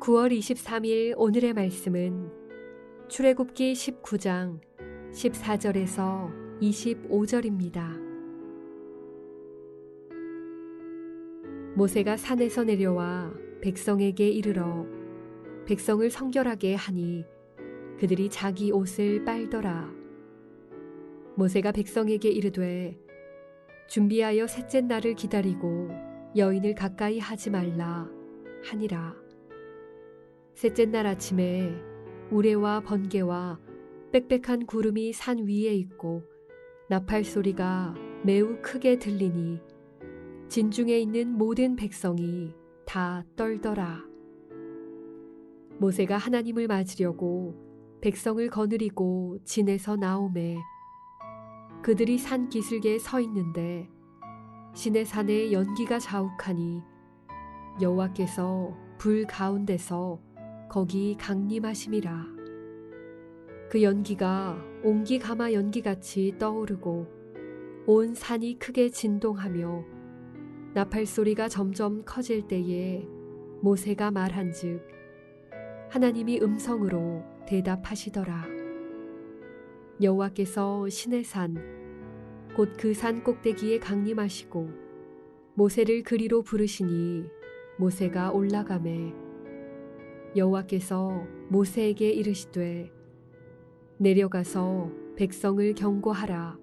9월 23일 오늘의 말씀은 출애굽기 19장 14절에서 25절입니다. 모세가 산에서 내려와 백성에게 이르러 백성을 성결하게 하니 그들이 자기 옷을 빨더라. 모세가 백성에게 이르되 준비하여 셋째 날을 기다리고 여인을 가까이 하지 말라 하니라. 셋째 날 아침에 우레와 번개와 빽빽한 구름이 산 위에 있고 나팔 소리가 매우 크게 들리니 진중에 있는 모든 백성이 다 떨더라. 모세가 하나님을 맞으려고 백성을 거느리고 진에서 나오매 그들이 산 기슭에 서 있는데 시내산에 연기가 자욱하니 여호와께서 불 가운데서 거기 강림하심이라. 그 연기가 옹기 가마 연기같이 떠오르고 온 산이 크게 진동하며 나팔 소리가 점점 커질 때에 모세가 말한즉 하나님이 음성으로 대답하시더라. 여호와께서 시내산 곧 그 산 꼭대기에 강림하시고 모세를 그리로 부르시니 모세가 올라가매 여호와께서 모세에게 이르시되 내려가서 백성을 경고하라.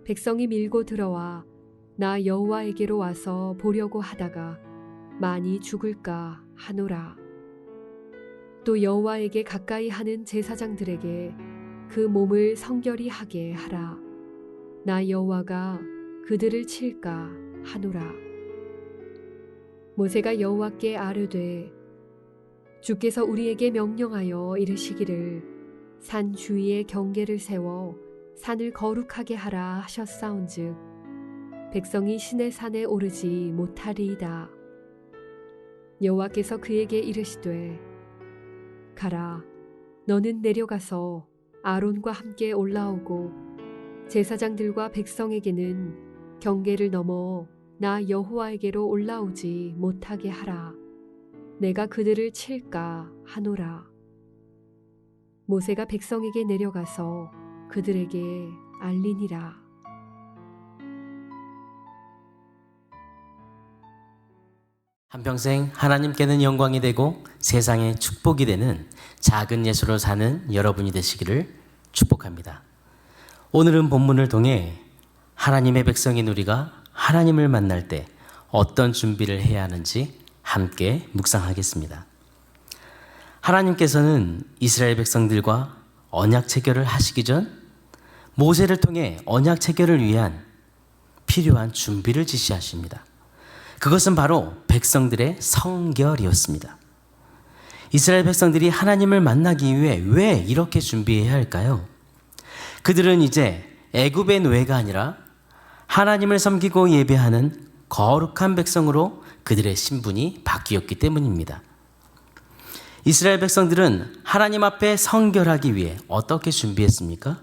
백성이 밀고 들어와 나 여호와에게로 와서 보려고 하다가 많이 죽을까 하노라. 또 여호와에게 가까이 하는 제사장들에게 그 몸을 성결히 하게 하라. 나 여호와가 그들을 칠까 하노라. 모세가 여호와께 아뢰되 주께서 우리에게 명령하여 이르시기를 산 주위에 경계를 세워 산을 거룩하게 하라 하셨사온즉 백성이 시내산에 오르지 못하리이다. 여호와께서 그에게 이르시되 가라. 너는 내려가서 아론과 함께 올라오고 제사장들과 백성에게는 경계를 넘어 나 여호와에게로 올라오지 못하게 하라. 내가 그들을 칠까 하노라. 모세가 백성에게 내려가서 그들에게 알리니라. 한평생 하나님께는 영광이 되고 세상에 축복이 되는 작은 예수로 사는 여러분이 되시기를 축복합니다. 오늘은 본문을 통해 하나님의 백성인 우리가 하나님을 만날 때 어떤 준비를 해야 하는지 함께 묵상하겠습니다. 하나님께서는 이스라엘 백성들과 언약 체결을 하시기 전 모세를 통해 언약 체결을 위한 필요한 준비를 지시하십니다. 그것은 바로 백성들의 성결이었습니다. 이스라엘 백성들이 하나님을 만나기 위해 왜 이렇게 준비해야 할까요? 그들은 이제 애굽의 노예가 아니라 하나님을 섬기고 예배하는 거룩한 백성으로 그들의 신분이 바뀌었기 때문입니다. 이스라엘 백성들은 하나님 앞에 성결하기 위해 어떻게 준비했습니까?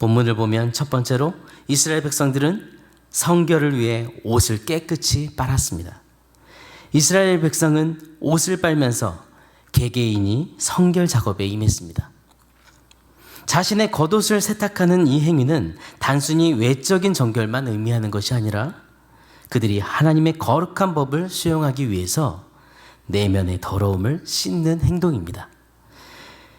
본문을 보면 첫 번째로 이스라엘 백성들은 성결을 위해 옷을 깨끗이 빨았습니다. 이스라엘 백성은 옷을 빨면서 개개인이 성결 작업에 임했습니다. 자신의 겉옷을 세탁하는 이 행위는 단순히 외적인 정결만 의미하는 것이 아니라 그들이 하나님의 거룩한 법을 수용하기 위해서 내면의 더러움을 씻는 행동입니다.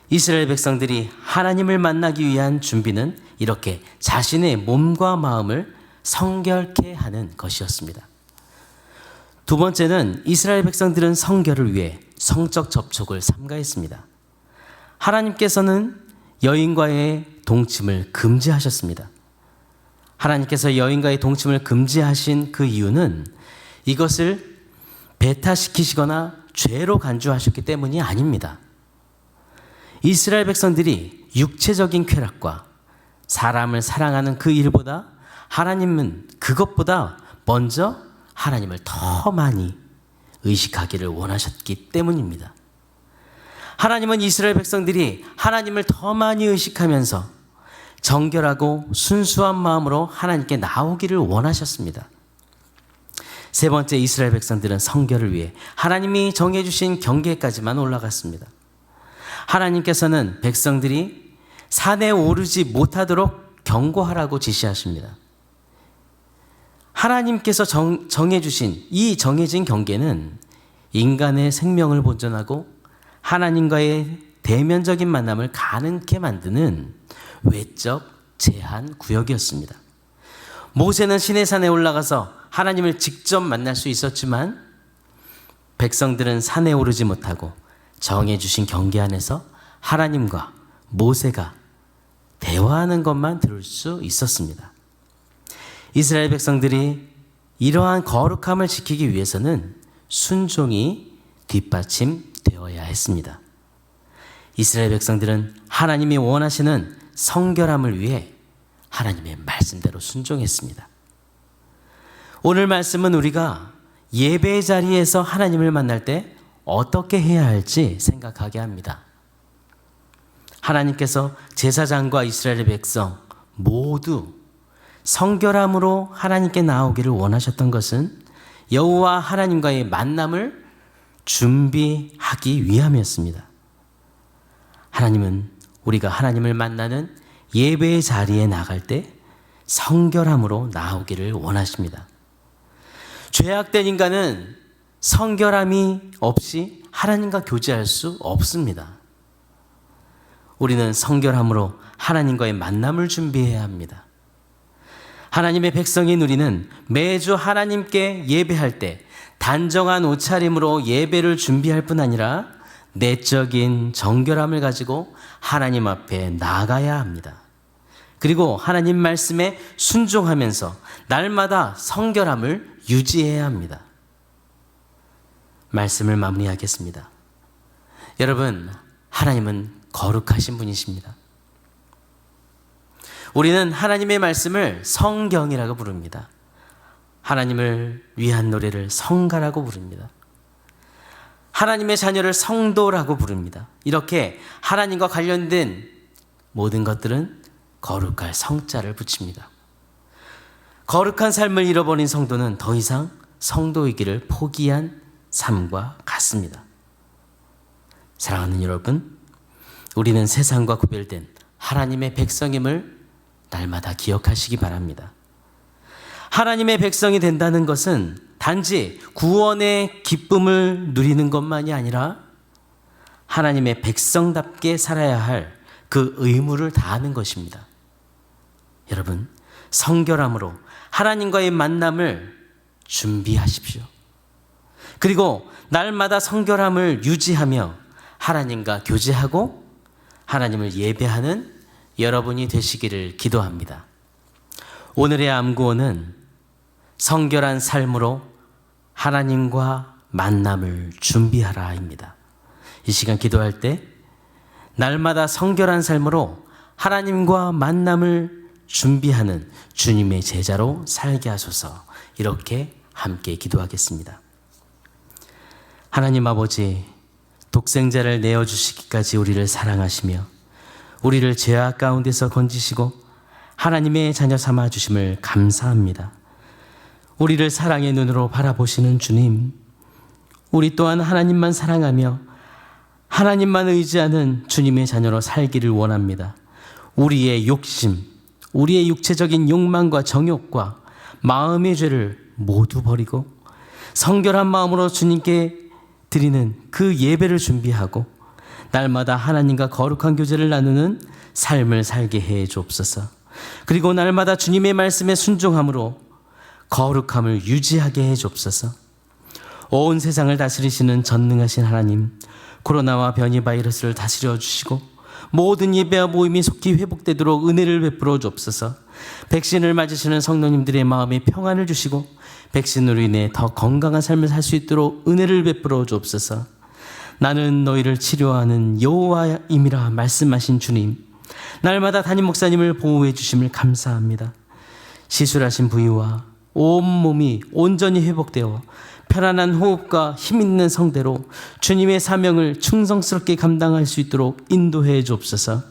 이스라엘 백성들이 하나님을 만나기 위한 준비는 이렇게 자신의 몸과 마음을 성결케 하는 것이었습니다. 두 번째는 이스라엘 백성들은 성결을 위해 성적 접촉을 삼가했습니다. 하나님께서는 여인과의 동침을 금지하셨습니다. 하나님께서 여인과의 동침을 금지하신 그 이유는 이것을 배타시키시거나 죄로 간주하셨기 때문이 아닙니다. 이스라엘 백성들이 육체적인 쾌락과 사람을 사랑하는 그 일보다 하나님은 그것보다 먼저 하나님을 더 많이 의식하기를 원하셨기 때문입니다. 하나님은 이스라엘 백성들이 하나님을 더 많이 의식하면서 정결하고 순수한 마음으로 하나님께 나오기를 원하셨습니다. 세 번째, 이스라엘 백성들은 성결을 위해 하나님이 정해주신 경계까지만 올라갔습니다. 하나님께서는 백성들이 산에 오르지 못하도록 경고하라고 지시하십니다. 하나님께서 정해주신 이 정해진 경계는 인간의 생명을 보존하고 하나님과의 대면적인 만남을 가능케 만드는 외적 제한 구역이었습니다. 모세는 시내산에 올라가서 하나님을 직접 만날 수 있었지만 백성들은 산에 오르지 못하고 정해주신 경계 안에서 하나님과 모세가 대화하는 것만 들을 수 있었습니다. 이스라엘 백성들이 이러한 거룩함을 지키기 위해서는 순종이 뒷받침되어야 했습니다. 이스라엘 백성들은 하나님이 원하시는 성결함을 위해 하나님의 말씀대로 순종했습니다. 오늘 말씀은 우리가 예배의 자리에서 하나님을 만날 때 어떻게 해야 할지 생각하게 합니다. 하나님께서 제사장과 이스라엘 백성 모두 성결함으로 하나님께 나오기를 원하셨던 것은 여호와 하나님과의 만남을 준비하기 위함이었습니다. 하나님은 우리가 하나님을 만나는 예배의 자리에 나갈 때 성결함으로 나오기를 원하십니다. 죄악된 인간은 성결함이 없이 하나님과 교제할 수 없습니다. 우리는 성결함으로 하나님과의 만남을 준비해야 합니다. 하나님의 백성인 우리는 매주 하나님께 예배할 때 단정한 옷차림으로 예배를 준비할 뿐 아니라 내적인 정결함을 가지고 하나님 앞에 나아가야 합니다. 그리고 하나님 말씀에 순종하면서 날마다 성결함을 유지해야 합니다. 말씀을 마무리하겠습니다. 여러분, 하나님은 거룩하신 분이십니다. 우리는 하나님의 말씀을 성경이라고 부릅니다. 하나님을 위한 노래를 성가라고 부릅니다. 하나님의 자녀를 성도라고 부릅니다. 이렇게 하나님과 관련된 모든 것들은 거룩할 성자를 붙입니다. 거룩한 삶을 잃어버린 성도는 더 이상 성도이기를 포기한 삶과 같습니다. 사랑하는 여러분, 우리는 세상과 구별된 하나님의 백성임을 날마다 기억하시기 바랍니다. 하나님의 백성이 된다는 것은 단지 구원의 기쁨을 누리는 것만이 아니라 하나님의 백성답게 살아야 할 그 의무를 다하는 것입니다. 여러분, 성결함으로 하나님과의 만남을 준비하십시오. 그리고 날마다 성결함을 유지하며 하나님과 교제하고 하나님을 예배하는 여러분이 되시기를 기도합니다. 오늘의 암구호는 성결한 삶으로 하나님과 만남을 준비하라입니다. 이 시간 기도할 때 날마다 성결한 삶으로 하나님과 만남을 준비하는 주님의 제자로 살게 하소서. 이렇게 함께 기도하겠습니다. 하나님 아버지, 독생자를 내어주시기까지 우리를 사랑하시며 우리를 죄악 가운데서 건지시고 하나님의 자녀 삼아 주심을 감사합니다. 우리를 사랑의 눈으로 바라보시는 주님, 우리 또한 하나님만 사랑하며 하나님만 의지하는 주님의 자녀로 살기를 원합니다. 우리의 욕심, 우리의 육체적인 욕망과 정욕과 마음의 죄를 모두 버리고 성결한 마음으로 주님께 드리는 그 예배를 준비하고 날마다 하나님과 거룩한 교제를 나누는 삶을 살게 해 주옵소서. 그리고 날마다 주님의 말씀에 순종함으로 거룩함을 유지하게 해 주옵소서. 온 세상을 다스리시는 전능하신 하나님, 코로나와 변이 바이러스를 다스려 주시고 모든 예배와 모임이 속히 회복되도록 은혜를 베풀어 주옵소서. 백신을 맞으시는 성도님들의 마음에 평안을 주시고 백신으로 인해 더 건강한 삶을 살 수 있도록 은혜를 베풀어 주옵소서. 나는 너희를 치료하는 여호와임이라 말씀하신 주님, 날마다 담임 목사님을 보호해 주심을 감사합니다. 시술하신 부위와 온몸이 온전히 회복되어 편안한 호흡과 힘있는 성대로 주님의 사명을 충성스럽게 감당할 수 있도록 인도해 주옵소서.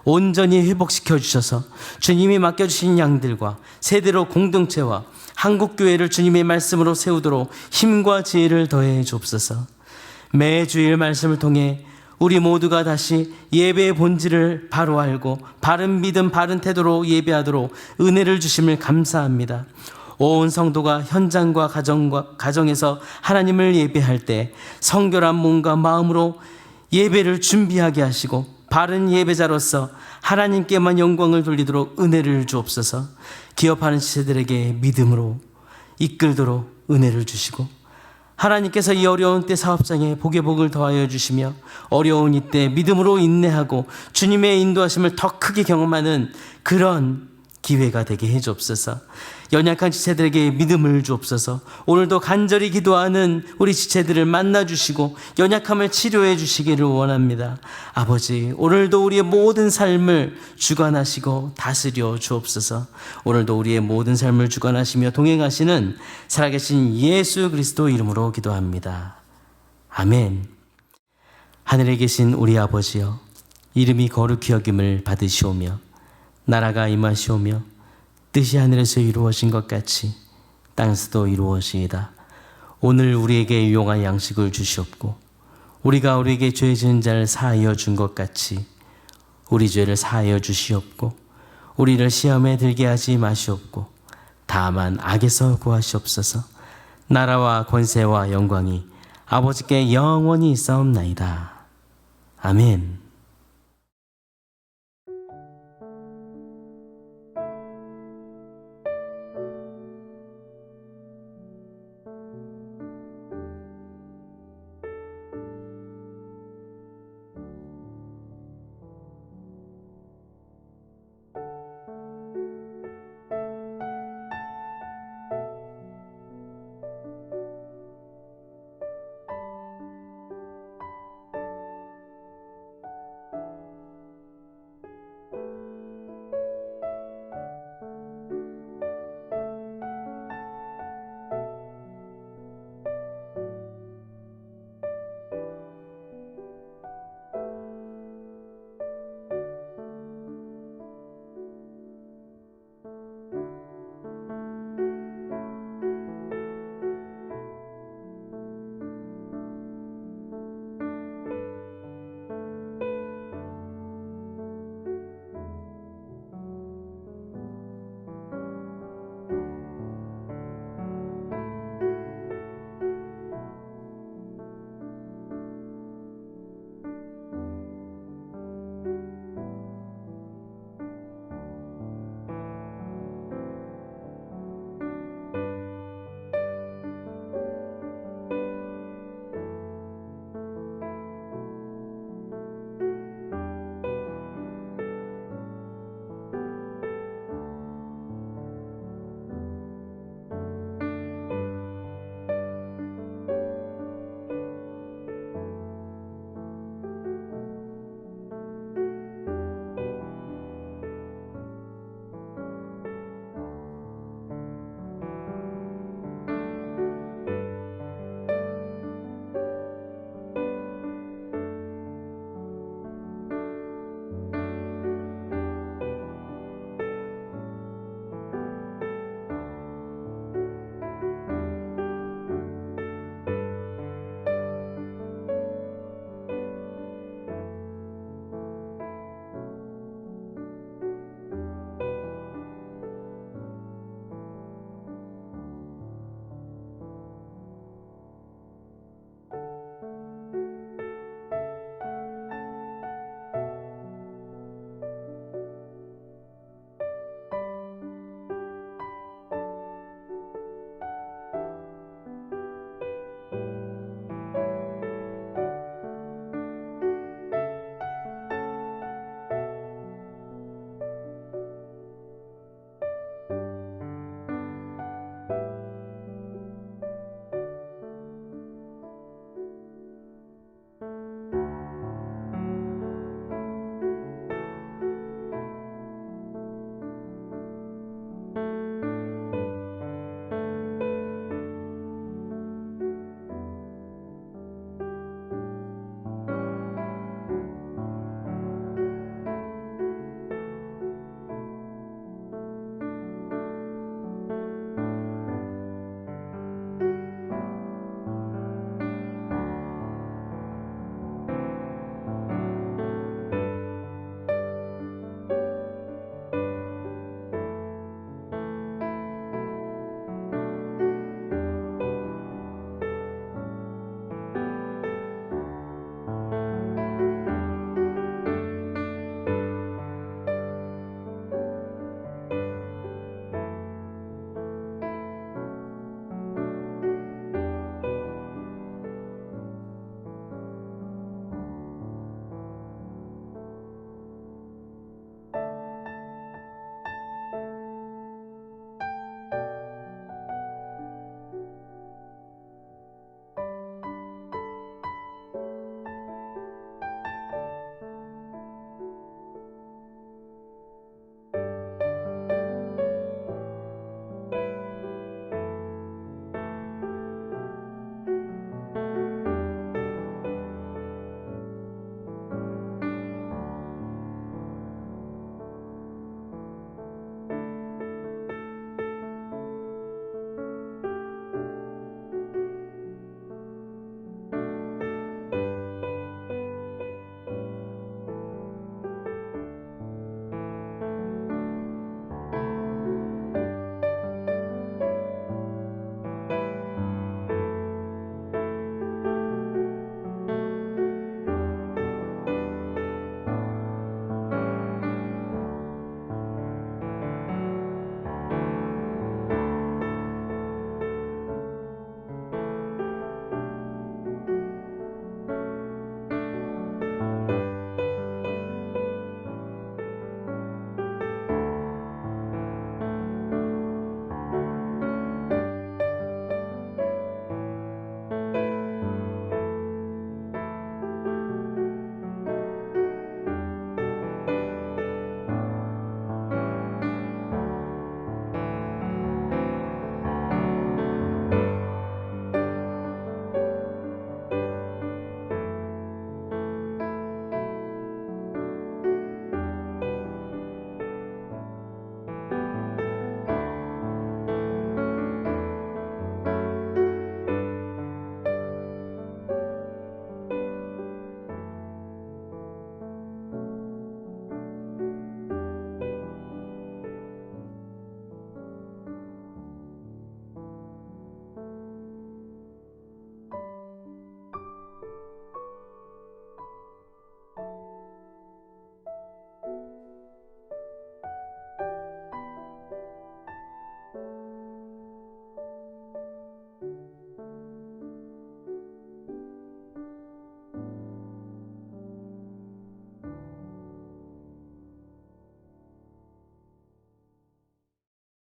온전히 회복시켜 주셔서 주님이 맡겨주신 양들과 세대로 공동체와 한국교회를 주님의 말씀으로 세우도록 힘과 지혜를 더해 주옵소서. 매주일 말씀을 통해 우리 모두가 다시 예배의 본질을 바로 알고 바른 믿음, 바른 태도로 예배하도록 은혜를 주심을 감사합니다. 온 성도가 현장과 가정에서 하나님을 예배할 때 성결한 몸과 마음으로 예배를 준비하게 하시고 바른 예배자로서 하나님께만 영광을 돌리도록 은혜를 주옵소서. 기업하는 지체들에게 믿음으로 이끌도록 은혜를 주시고 하나님께서 이 어려운 때 사업장에 복의 복을 더하여 주시며 어려운 이때 믿음으로 인내하고 주님의 인도하심을 더 크게 경험하는 그런 기회가 되게 해 주옵소서. 연약한 지체들에게 믿음을 주옵소서. 오늘도 간절히 기도하는 우리 지체들을 만나주시고 연약함을 치료해 주시기를 원합니다. 아버지, 오늘도 우리의 모든 삶을 주관하시고 다스려 주옵소서. 오늘도 우리의 모든 삶을 주관하시며 동행하시는 살아계신 예수 그리스도 이름으로 기도합니다. 아멘. 하늘에 계신 우리 아버지여, 이름이 거룩히 여김을 받으시오며 나라가 임하시오며 뜻이 하늘에서 이루어진 것 같이 땅에서도 이루어지이다. 오늘 우리에게 유용한 양식을 주시옵고 우리가 우리에게 죄 지은 자를 사하여 준 것 같이 우리 죄를 사하여 주시옵고 우리를 시험에 들게 하지 마시옵고 다만 악에서 구하시옵소서. 나라와 권세와 영광이 아버지께 영원히 있사옵나이다. 아멘.